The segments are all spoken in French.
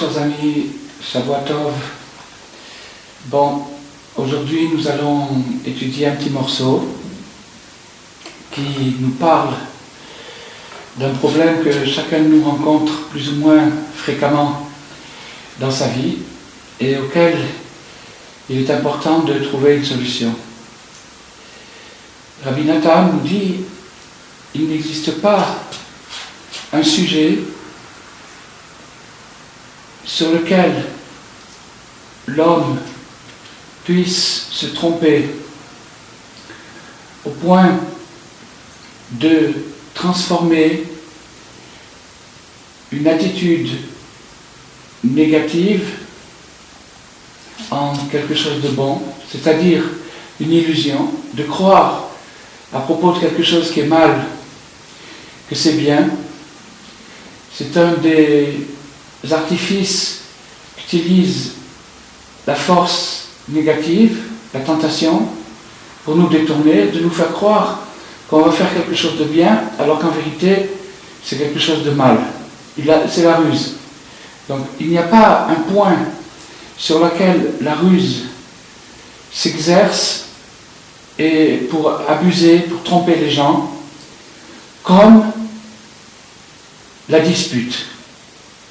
chers amis, Shavua Tov. Bon, aujourd'hui nous allons étudier un petit morceau qui nous parle d'un problème que chacun de nous rencontre plus ou moins fréquemment dans sa vie et auquel il est important de trouver une solution. Rabbi Nathan nous dit il n'existe pas un sujet sur lequel l'homme puisse se tromper au point de transformer une attitude négative en quelque chose de bon, c'est-à-dire une illusion, de croire à propos de quelque chose qui est mal que c'est bien. C'est un des artifices qu'utilise la force négative, la tentation, pour nous détourner, de nous faire croire qu'on va faire quelque chose de bien, alors qu'en vérité, c'est quelque chose de mal. C'est la ruse. Donc, il n'y a pas un point sur lequel la ruse s'exerce et pour abuser, pour tromper les gens, comme la dispute,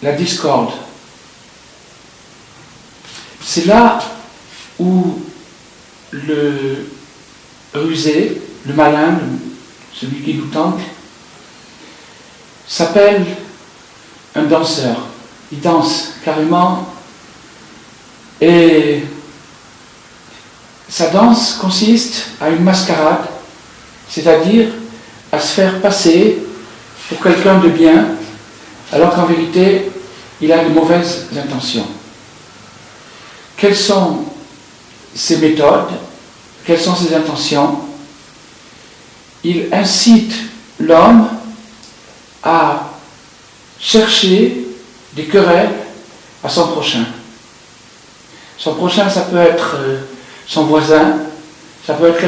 la discorde. C'est là où le rusé, le malin, celui qui nous tente, s'appelle un danseur. Il danse carrément et sa danse consiste à une mascarade, c'est-à-dire à se faire passer pour quelqu'un de bien, alors qu'en vérité, il a de mauvaises intentions. Quelles sont ses méthodes? Quelles sont ses intentions? Il incite l'homme à chercher des querelles à son prochain. Son prochain, ça peut être son voisin, ça peut être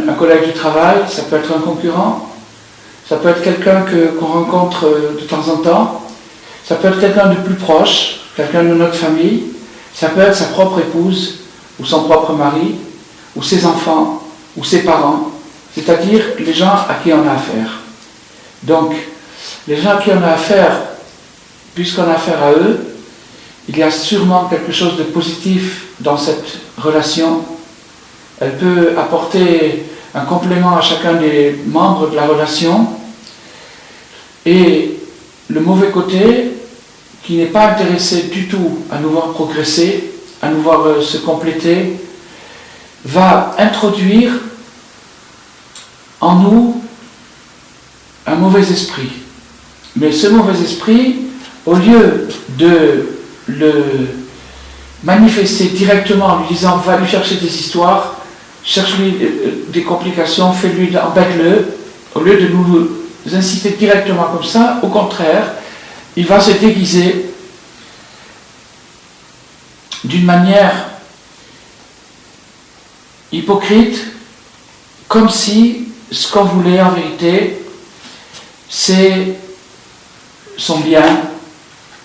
un collègue du travail, ça peut être un concurrent, ça peut être quelqu'un qu'on rencontre de temps en temps, ça peut être quelqu'un de plus proche, quelqu'un de notre famille, ça peut être sa propre épouse, ou son propre mari, ou ses enfants, ou ses parents, c'est-à-dire les gens à qui on a affaire. Donc, les gens à qui on a affaire, puisqu'on a affaire à eux, il y a sûrement quelque chose de positif dans cette relation. Elle peut apporter un complément à chacun des membres de la relation. Et le mauvais côté, qui n'est pas intéressé du tout à nous voir progresser, à nous voir se compléter, va introduire en nous un mauvais esprit. Mais ce mauvais esprit, au lieu de le manifester directement en lui disant va lui chercher des histoires, cherche-lui des complications, fais-lui, embête-le, au lieu de nous inciter directement comme ça, au contraire, il va se déguiser d'une manière hypocrite, comme si ce qu'on voulait en vérité, c'est son bien,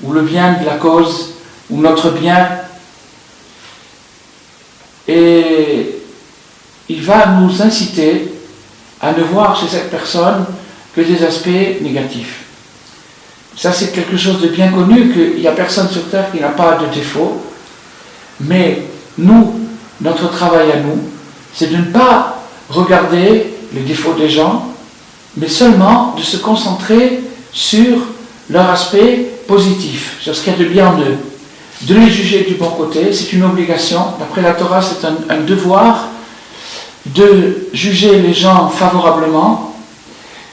ou le bien de la cause, ou notre bien. Et il va nous inciter à ne voir chez cette personne que des aspects négatifs. Ça, c'est quelque chose de bien connu, qu'il n'y a personne sur terre qui n'a pas de défaut. Mais nous, notre travail à nous, c'est de ne pas regarder les défauts des gens, mais seulement de se concentrer sur leur aspect positif, sur ce qu'il y a de bien en eux. De les juger du bon côté, c'est une obligation. D'après la Torah, c'est un devoir de juger les gens favorablement,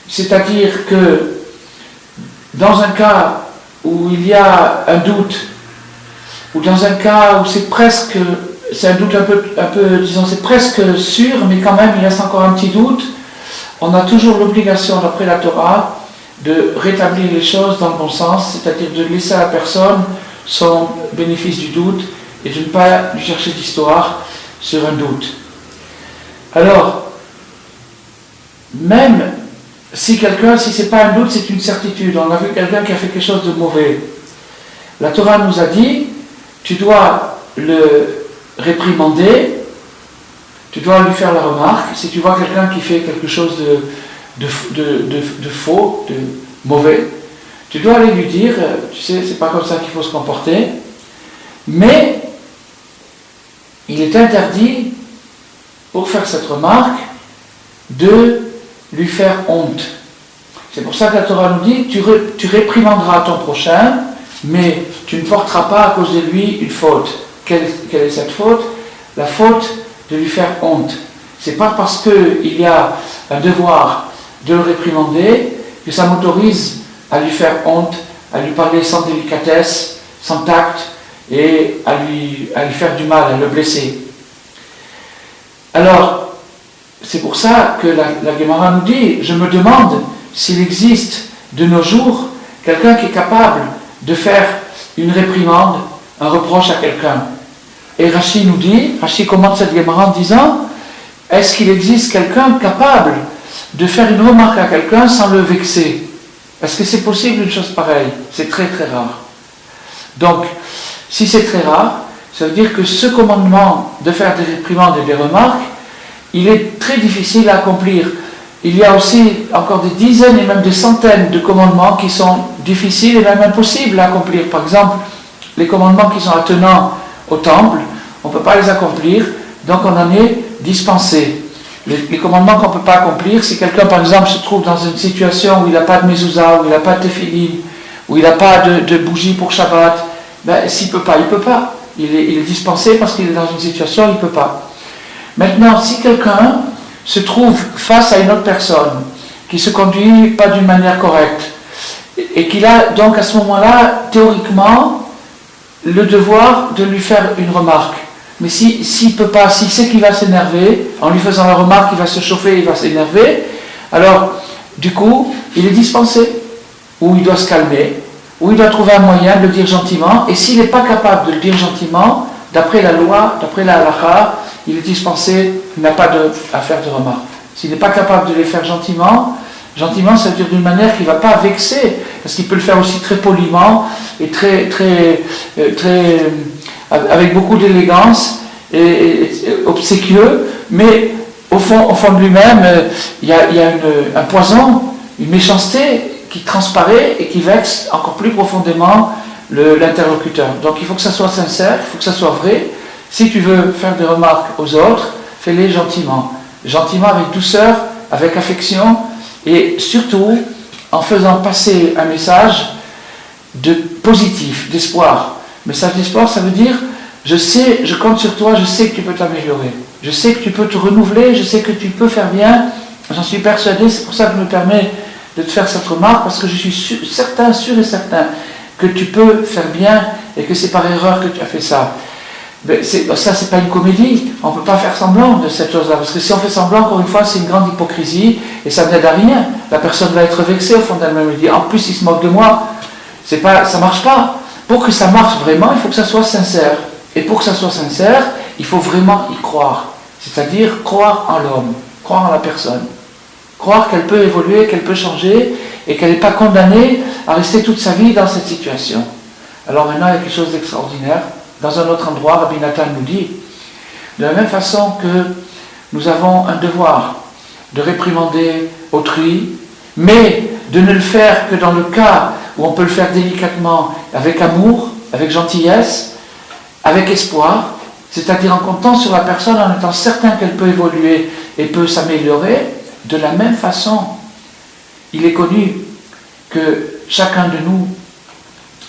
c'est-à-dire que dans un cas où il y a un doute, ou dans un cas où c'est un doute un peu, disons, c'est presque sûr, mais quand même il reste encore un petit doute, on a toujours l'obligation, d'après la Torah, de rétablir les choses dans le bon sens, c'est-à-dire de laisser à la personne son bénéfice du doute et de ne pas lui chercher d'histoire sur un doute. Alors, même si c'est pas un doute, c'est une certitude. On a vu quelqu'un qui a fait quelque chose de mauvais. la Torah nous a dit, tu dois le réprimander, tu dois lui faire la remarque. Si tu vois quelqu'un qui fait quelque chose de faux, de mauvais, tu dois aller lui dire, tu sais, c'est pas comme ça qu'il faut se comporter, mais il est interdit, pour faire cette remarque, de lui faire honte. C'est pour ça que la Torah nous dit, tu réprimanderas ton prochain, mais tu ne porteras pas à cause de lui une faute. Quelle est cette faute? La faute de lui faire honte. C'est pas parce qu'il y a un devoir de le réprimander que ça m'autorise à lui faire honte, à lui parler sans délicatesse, sans tact, et à lui faire du mal, à le blesser. Alors, c'est pour ça que la Gemara nous dit, je me demande s'il existe de nos jours quelqu'un qui est capable de faire une réprimande, un reproche à quelqu'un. Et Rashi nous dit, Rashi commente cette Gemara en disant, est-ce qu'il existe quelqu'un capable de faire une remarque à quelqu'un sans le vexer? Est-ce que c'est possible une chose pareille? C'est très très rare. Donc, si c'est très rare, ça veut dire que ce commandement de faire des réprimandes et des remarques, il est très difficile à accomplir. Il y a aussi encore des dizaines et même des centaines de commandements qui sont difficiles et même impossibles à accomplir. Par exemple, les commandements qui sont attenants au temple, on ne peut pas les accomplir, donc on en est dispensé. Les commandements qu'on ne peut pas accomplir, si quelqu'un par exemple se trouve dans une situation où il n'a pas de mezouza, où il n'a pas de tefillin, où il n'a pas de bougie pour Shabbat, ben, s'il ne peut pas, il ne peut pas. Il est dispensé parce qu'il est dans une situation où il ne peut pas. Maintenant, si quelqu'un se trouve face à une autre personne qui se conduit pas d'une manière correcte et qu'il a donc à ce moment-là, théoriquement, le devoir de lui faire une remarque. Mais s'il peut pas, s'il sait qu'il va s'énerver, en lui faisant la remarque, il va se chauffer, il va s'énerver, alors, du coup, il est dispensé, ou il doit se calmer, ou il doit trouver un moyen de le dire gentiment, et s'il n'est pas capable de le dire gentiment, d'après la loi, d'après la halakha, il est dispensé, il n'a pas à faire de remarques. S'il n'est pas capable de les faire gentiment, ça veut dire d'une manière qui ne va pas vexer, parce qu'il peut le faire aussi très poliment et avec beaucoup d'élégance et obséquieux, mais au fond de lui-même, il y a un poison, une méchanceté qui transparaît et qui vexe encore plus profondément l'interlocuteur. Donc il faut que ça soit sincère, il faut que ça soit vrai. Si tu veux faire des remarques aux autres, fais-les gentiment. Gentiment, avec douceur, avec affection, et surtout en faisant passer un message de positif, d'espoir. Message d'espoir, ça veut dire, je compte sur toi, je sais que tu peux t'améliorer. Je sais que tu peux te renouveler, je sais que tu peux faire bien. J'en suis persuadé, c'est pour ça que je me permets de te faire cette remarque, parce que je suis sûr et certain, que tu peux faire bien et que c'est par erreur que tu as fait ça. Mais ça, c'est pas une comédie. On ne peut pas faire semblant de cette chose-là. Parce que si on fait semblant, encore une fois, c'est une grande hypocrisie et ça n'aide à rien. La personne va être vexée au fond d'elle-même. Elle dit, en plus, il se moque de moi. Ça ne marche pas. Pour que ça marche vraiment, il faut que ça soit sincère. Et pour que ça soit sincère, il faut vraiment y croire. C'est-à-dire croire en l'homme, croire en la personne. Croire qu'elle peut évoluer, qu'elle peut changer et qu'elle n'est pas condamnée à rester toute sa vie dans cette situation. Alors maintenant, il y a quelque chose d'extraordinaire. Dans un autre endroit, Rabbi Nathan nous dit, de la même façon que nous avons un devoir de réprimander autrui, mais de ne le faire que dans le cas où on peut le faire délicatement, avec amour, avec gentillesse, avec espoir, c'est-à-dire en comptant sur la personne, en étant certain qu'elle peut évoluer et peut s'améliorer. De la même façon, il est connu que chacun de nous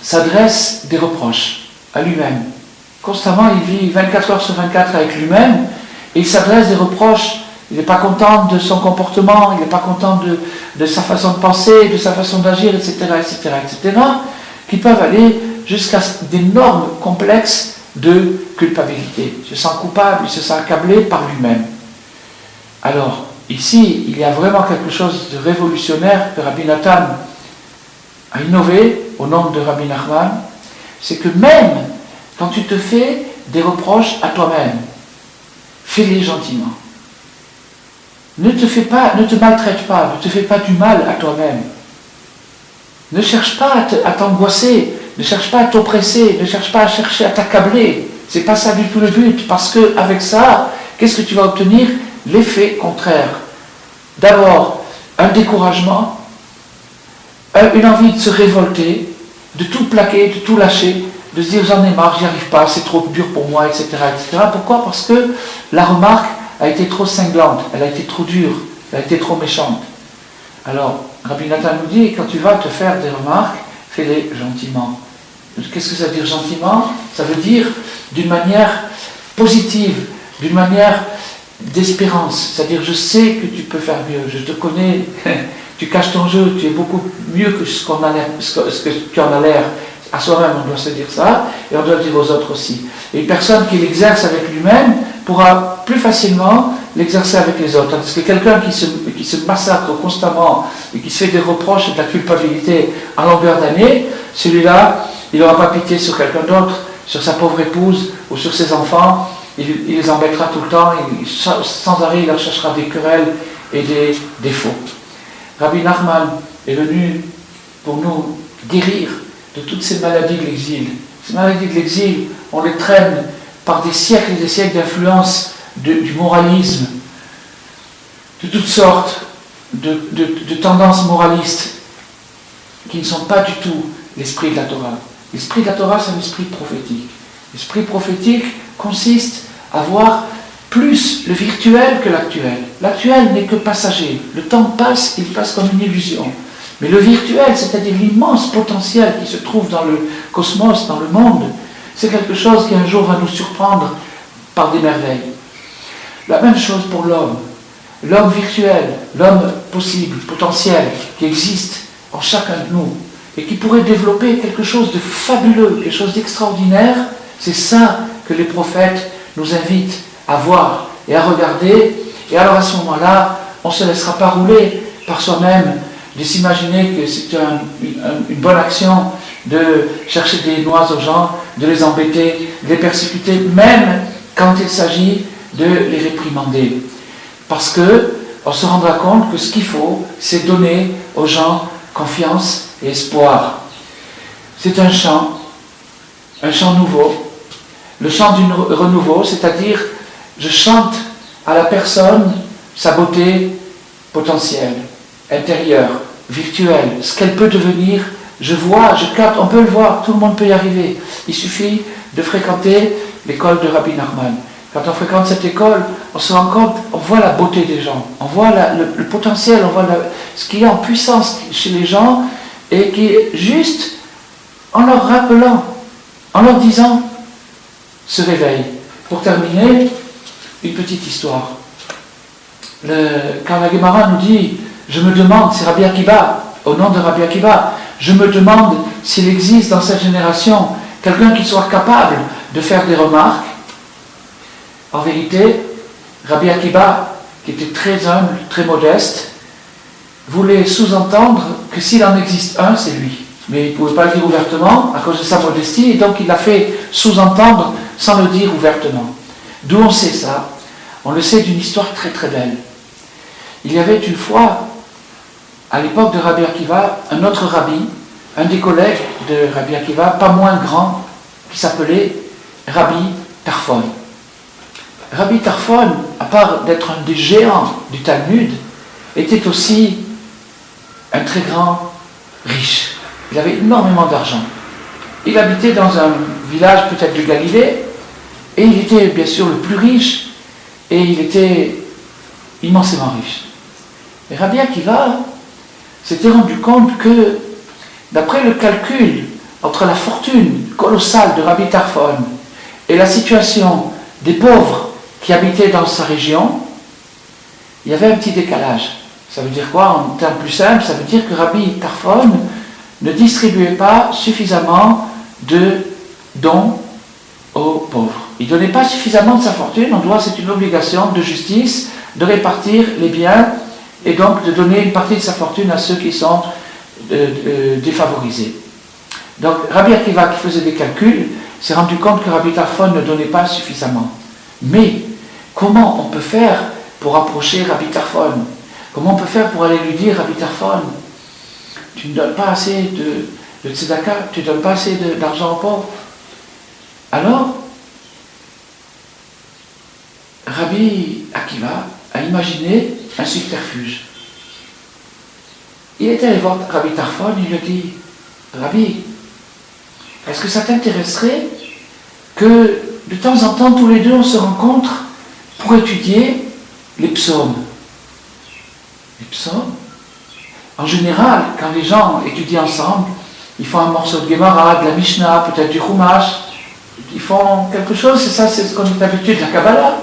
s'adresse des reproches à lui-même. Constamment, il vit 24 heures sur 24 avec lui-même et il s'adresse des reproches. Il n'est pas content de son comportement, il n'est pas content de sa façon de penser, de sa façon d'agir, etc., qui peuvent aller jusqu'à d'énormes complexes de culpabilité. Il se sent coupable, il se sent accablé par lui-même. Alors, ici, il y a vraiment quelque chose de révolutionnaire que Rabbi Nathan a innové au nom de Rabbi Nachman, c'est que même quand tu te fais des reproches à toi-même, fais-les gentiment. Ne te maltraite pas, ne te fais pas du mal à toi-même. Ne cherche pas à t'angoisser ne cherche pas à t'oppresser, ne cherche pas à chercher à t'accabler. C'est pas ça du tout le but, parce que avec ça, qu'est-ce que tu vas obtenir? L'effet contraire. D'abord, un découragement, une envie de se révolter, de tout plaquer, de tout lâcher, de se dire j'en ai marre, j'y arrive pas, c'est trop dur pour moi, etc., etc. Pourquoi? Parce que la remarque a été trop cinglante, elle a été trop dure, elle a été trop méchante. Alors, Rabbi Nathan nous dit, quand tu vas te faire des remarques, fais-les gentiment. Qu'est-ce que ça veut dire gentiment? Ça veut dire d'une manière positive, d'une manière d'espérance. C'est-à-dire, je sais que tu peux faire mieux, je te connais, tu caches ton jeu, tu es beaucoup mieux que ce que tu en as l'air. À soi-même, on doit se dire ça, et on doit le dire aux autres aussi. Et une personne qui l'exerce avec lui-même pourra plus facilement l'exercer avec les autres. Parce que quelqu'un qui se massacre constamment et qui se fait des reproches et de la culpabilité à longueur d'année, celui-là, il n'aura pas pitié sur quelqu'un d'autre, sur sa pauvre épouse ou sur ses enfants. Il les embêtera tout le temps, et sans arrêt, il leur cherchera des querelles et des défauts. Rabbi Nachman est venu pour nous guérir de toutes ces maladies de l'exil. Ces maladies de l'exil, on les traîne par des siècles et des siècles d'influence du moralisme, de toutes sortes de tendances moralistes qui ne sont pas du tout l'esprit de la Torah. L'esprit de la Torah, c'est un esprit prophétique. L'esprit prophétique consiste à voir plus le virtuel que l'actuel. L'actuel n'est que passager. Le temps passe, il passe comme une illusion. Mais le virtuel, c'est-à-dire l'immense potentiel qui se trouve dans le cosmos, dans le monde, c'est quelque chose qui un jour va nous surprendre par des merveilles. La même chose pour l'homme. L'homme virtuel, l'homme possible, potentiel, qui existe en chacun de nous, et qui pourrait développer quelque chose de fabuleux, quelque chose d'extraordinaire, c'est ça que les prophètes nous invitent à voir et à regarder. Et alors à ce moment-là, on ne se laissera pas rouler par soi-même, de s'imaginer que c'est une bonne action de chercher des noix aux gens, de les embêter, de les persécuter, même quand il s'agit de les réprimander. Parce qu'on se rendra compte que ce qu'il faut, c'est donner aux gens confiance et espoir. C'est un chant nouveau, le chant du renouveau, c'est-à-dire je chante à la personne sa beauté potentielle, intérieure, virtuelle, ce qu'elle peut devenir. Je vois, je capte, on peut le voir, tout le monde peut y arriver. Il suffit de fréquenter l'école de Rabbi Nachman. Quand on fréquente cette école, on se rend compte, on voit la beauté des gens, on voit le potentiel, on voit ce qu'il y a en puissance chez les gens, et qui est juste en leur rappelant, en leur disant, se réveille. Pour terminer, une petite histoire. Quand la Gemara nous dit, je me demande, c'est Rabbi Akiba, au nom de Rabbi Akiba, je me demande s'il existe dans cette génération quelqu'un qui soit capable de faire des remarques. En vérité, Rabbi Akiba, qui était très humble, très modeste, voulait sous-entendre que s'il en existe un, c'est lui. Mais il ne pouvait pas le dire ouvertement à cause de sa modestie, et donc il l'a fait sous-entendre sans le dire ouvertement. D'où on sait ça? On le sait d'une histoire très très belle. Il y avait une fois, à l'époque de Rabbi Akiva, un autre rabbi, un des collègues de Rabbi Akiva, pas moins grand, qui s'appelait Rabbi Tarfon. Rabbi Tarfon, à part d'être un des géants du Talmud, était aussi un très grand riche. Il avait énormément d'argent. Il habitait dans un village peut-être de Galilée, et il était bien sûr le plus riche, et il était immensément riche. Et Rabbi Akiva s'était rendu compte que, d'après le calcul entre la fortune colossale de Rabbi Tarfon et la situation des pauvres qui habitaient dans sa région, il y avait un petit décalage. Ça veut dire quoi? En termes plus simples, ça veut dire que Rabbi Tarfon ne distribuait pas suffisamment de dons aux pauvres. Il ne donnait pas suffisamment de sa fortune. C'est une obligation de justice de répartir les biens et donc de donner une partie de sa fortune à ceux qui sont défavorisés. Donc Rabbi Akiva, qui faisait des calculs, s'est rendu compte que Rabbi Tarfon ne donnait pas suffisamment. Mais comment on peut faire pour approcher Rabbi Tarfon? Comment on peut faire pour aller lui dire, Rabbi Tarfon, tu ne donnes pas assez le tzedaka, tu ne donnes pas assez d'argent aux pauvres. Alors, Rabbi Akiva a imaginé un subterfuge. Il est allé voir Rabbi Tarfon, il lui a dit, Rabbi, est-ce que ça t'intéresserait que de temps en temps, tous les deux, on se rencontre pour étudier les psaumes? Les psaumes? En général, quand les gens étudient ensemble, ils font un morceau de Gemara, de la Mishnah, peut-être du Chumash, ils font quelque chose, c'est ça, c'est ce qu'on est habitué de la Kabbalah.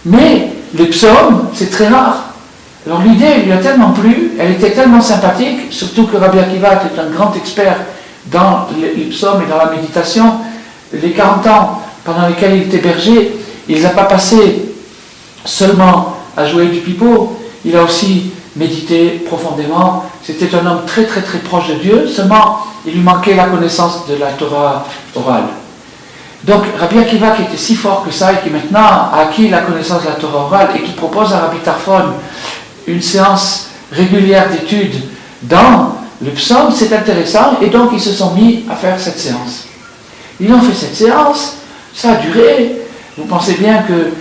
Mais les psaumes, c'est très rare. Alors l'idée lui a tellement plu, elle était tellement sympathique, surtout que Rabbi Akiva était un grand expert dans les psaumes et dans la méditation. Les 40 ans pendant lesquels il était berger, il ne les a pas passés seulement à jouer du pipeau, il a aussi médité profondément. C'était un homme très très très proche de Dieu, seulement il lui manquait la connaissance de la Torah orale. Donc Rabbi Akiva, qui était si fort que ça et qui maintenant a acquis la connaissance de la Torah orale et qui propose à Rabbi Tarfon une séance régulière d'études dans le psaume, c'est intéressant, et donc ils se sont mis à faire cette séance. Ils ont fait cette séance, ça a duré. Vous pensez bien que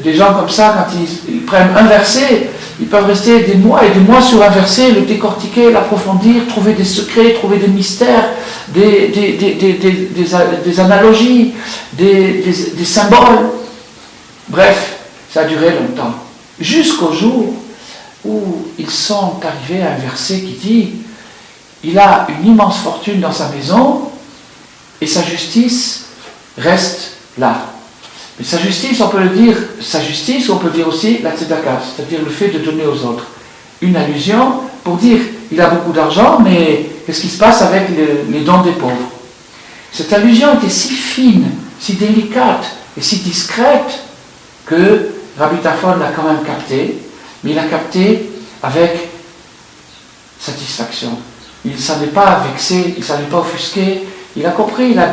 des gens comme ça, quand ils prennent un verset, ils peuvent rester des mois et des mois sur un verset, le décortiquer, l'approfondir, trouver des secrets, trouver des mystères, des analogies, des symboles. Bref, ça a duré longtemps. Jusqu'au jour où ils sont arrivés à un verset qui dit « Il a une immense fortune dans sa maison et sa justice reste là ». Mais sa justice, on peut le dire, sa justice, on peut dire aussi la tzedaka, c'est-à-dire le fait de donner aux autres. Une allusion pour dire, il a beaucoup d'argent, mais qu'est-ce qui se passe avec les dons des pauvres? Cette allusion était si fine, si délicate et si discrète que Rabbi Tarfon l'a quand même capté, mais il l'a capté avec satisfaction. Il ne s'en est pas vexé, il ne s'en est pas offusqué, il a compris, il a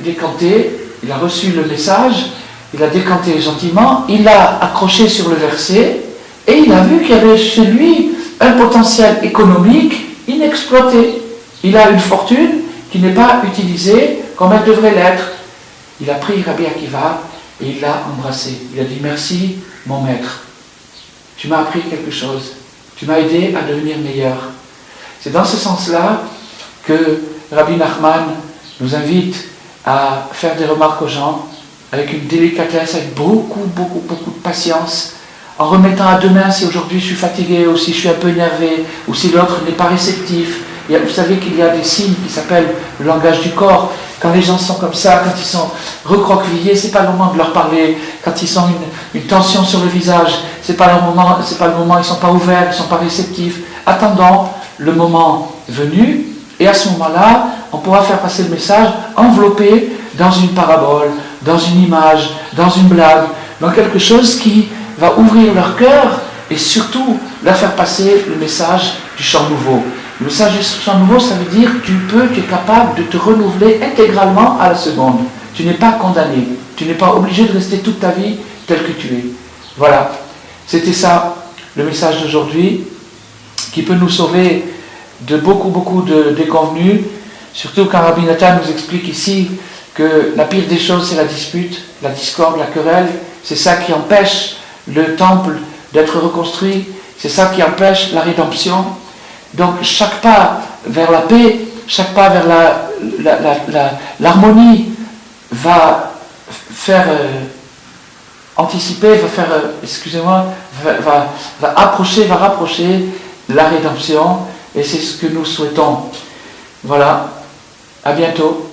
décanté, il a reçu le message, il a décanté gentiment, il l'a accroché sur le verset, et il a vu qu'il y avait chez lui un potentiel économique inexploité. Il a une fortune qui n'est pas utilisée comme elle devrait l'être. Il a pris Rabbi Akiva et il l'a embrassé. Il a dit « Merci, mon maître. Tu m'as appris quelque chose. Tu m'as aidé à devenir meilleur. » C'est dans ce sens-là que Rabbi Nachman nous invite à faire des remarques aux gens avec une délicatesse, avec beaucoup de patience, en remettant à demain si aujourd'hui je suis fatigué, ou si je suis un peu énervé, ou si l'autre n'est pas réceptif. Vous savez qu'il y a des signes qui s'appellent le langage du corps. Quand les gens sont comme ça, quand ils sont recroquevillés, c'est pas le moment de leur parler. Quand ils ont une tension sur le visage, c'est pas le moment, ils sont pas ouverts, ils sont pas réceptifs. Attendons le moment venu, et à ce moment-là, on pourra faire passer le message enveloppé dans une parabole, dans une image, dans une blague, dans quelque chose qui va ouvrir leur cœur et surtout leur faire passer le message du chant nouveau. Le message du chant nouveau, ça veut dire que tu es capable de te renouveler intégralement à la seconde. Tu n'es pas condamné. Tu n'es pas obligé de rester toute ta vie tel que tu es. Voilà. C'était ça, le message d'aujourd'hui, qui peut nous sauver de beaucoup de déconvenues, surtout quand Rabbi Nathan nous explique ici que la pire des choses, c'est la dispute, la discorde, la querelle. C'est ça qui empêche le temple d'être reconstruit, c'est ça qui empêche la rédemption. Donc chaque pas vers la paix, chaque pas vers l'harmonie va faire anticiper, va rapprocher la rédemption, et c'est ce que nous souhaitons. Voilà, à bientôt.